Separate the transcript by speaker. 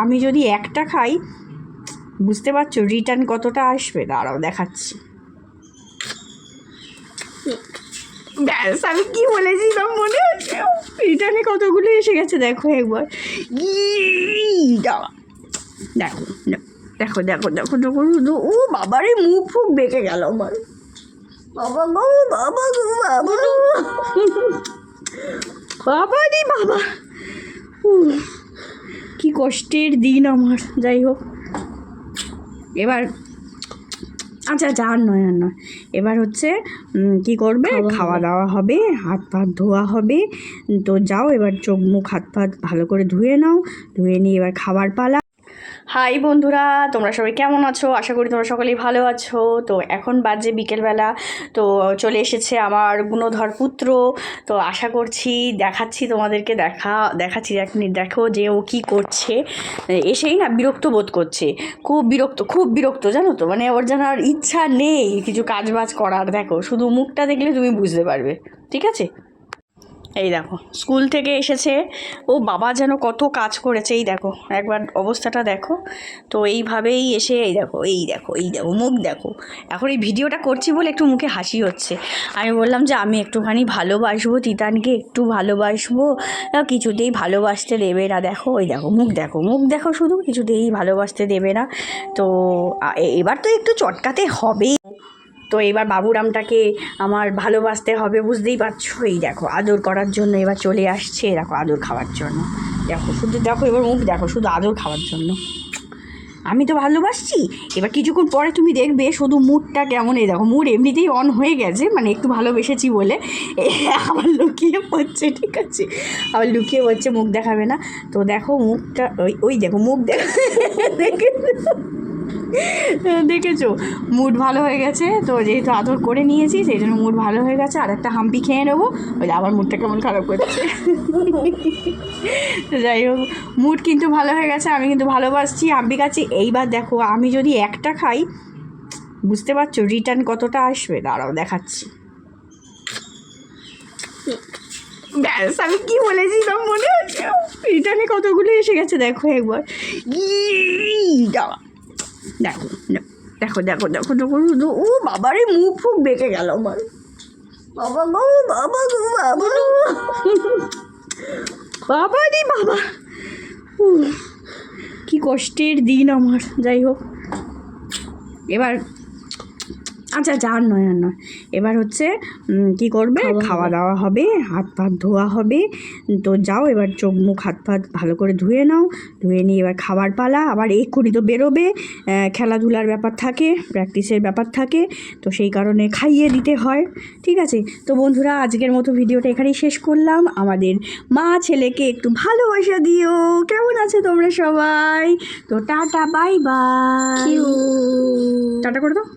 Speaker 1: আমি যদি একটা খাই বুঝতে পারছো রিটার্ন কতটা আসবে, দাঁড়াও দেখাচ্ছি। ব্যাস, আমি কি বলেছিলাম মনে হচ্ছে, রিটার্নে কতগুলো এসে গেছে দেখো একবার। দেখো দেখো দেখো দেখো দেখো শুধু, ও বাবারে মুখ ফুক বেঁকে গেল আমার। বাবা গো বাবা গো বাবা, বাবা রে বাবা, কি কষ্টের দিন আমার। যাই হোক, এবার আচ্ছা আচ্ছা আর নয় এবার হচ্ছে কি করবে, খাওয়া দাওয়া হবে, হাত পাত ধোয়া হবে। তো যাও এবার চোখ মুখ হাত পাত ভালো করে ধুয়ে নাও, ধুয়ে নিয়ে এবার খাবার পালা। হাই বন্ধুরা, তোমরা সবাই কেমন আছো? আশা করি তোমরা সকলেই ভালো আছো। তো এখন বাজে বিকেলবেলা, তো চলে এসেছে আমার গুণধর পুত্র। তো আশা করছি দেখাচ্ছি তোমাদেরকে, দেখাচ্ছি দেখো যে ও কী করছে। এসেই না বিরক্ত বোধ করছে, খুব বিরক্ত জানো তো, মানে ওর যেন আর ইচ্ছা নেই কিছু কাজ বাজ করার। দেখো শুধু মুখটা দেখলে তুমি বুঝতে পারবে, ঠিক আছে? এই দেখো স্কুল থেকে এসেছে, ও বাবা যেন কত কাজ করেছে, এই দেখো একবার অবস্থাটা দেখো। তো এইভাবেই এসে এই দেখো মুখ দেখো। এখন এই ভিডিওটা করছি বলে একটু মুখে হাসি হচ্ছে। আমি বললাম যে আমি একটুখানি ভালোবাসবো তিতানকে, একটু ভালোবাসবো, কিছুতেই ভালোবাসতে দেবে না। দেখো ওই দেখো মুখ দেখো শুধু, কিছুতেই ভালোবাসতে দেবে না। তো এবার তো একটু চটকাতে হবে। তো এবার বাবুরামটাকে আমার ভালোবাসতে হবে, বুঝতেই পারছো। এই দেখো আদর করার জন্য এবার চলে আসছে, দেখো আদর খাওয়ার জন্য। দেখো শুধু দেখো, এবার মুখ দেখো শুধু আদর খাওয়ার জন্য। আমি তো ভালোবাসছি, এবার কিছুক্ষণ পরে তুমি দেখবে শুধু মুডটা কেমন। এই দেখো মুড এমনিতেই অন হয়ে গেছে, মানে একটু ভালোবেসেছি বলে আবার লুকিয়ে পড়ছে, ঠিক আছে, আবার লুকিয়ে পড়ছে, মুখ দেখাবে না। তো দেখো মুখটা, ওই দেখো মুখ দেখেছো মুড ভালো হয়ে গেছে। তো যেহেতু আদর করে নিয়েছি সেই জন্য মুড ভালো হয়ে গেছে। আর একটা হাম্পি খেয়ে নেবো, ওই আবার মুডটা কেমন খারাপ করছে। যাই হোক, মুড কিন্তু ভালো হয়ে গেছে, আমি কিন্তু ভালোবাসছি, হাম্পি খাচ্ছি। এইবার দেখো আমি যদি একটা খাই বুঝতে পারছো রিটার্ন কতটা আসবে, দাঁড়াও দেখাচ্ছি। ব্যাস, আমি কি বলেছিলাম মনে হচ্ছে, রিটার্নে কতগুলো এসে গেছে দেখো একবার। দেখো দেখো দেখো দেখো দেখো শুধু, ও বাবারে মুখ ফুক বেঁকে গেল আমার। বাবা গো বাবা গো বাবা, বাবা রে বাবা, কি কষ্টের দিন আমার। যাই হোক, এবার আচ্ছা আচ্ছা আর নয় এবার হচ্ছে কি করবে, খাওয়া দাওয়া হবে, হাত পাত ধোয়া হবে। তো যাও এবার চোখ মুখ হাত পাত ভালো করে ধুয়ে নাও, ধুয়ে নিয়ে এবার খাবার পালা। আবার এক্ষুনি তো বেরোবে, খেলাধুলার ব্যাপার থাকে, প্র্যাকটিসের ব্যাপার থাকে, তো সেই কারণে খাইয়ে দিতে হয়, ঠিক আছে? তো বন্ধুরা আজকের মতো ভিডিওটা এখানেই শেষ করলাম। আমাদের মা ছেলেকে একটু ভালোবাসা দিও। কেমন আছে তোমরা সবাই? তো টাটা বাই বাই, টাটা করে দাও।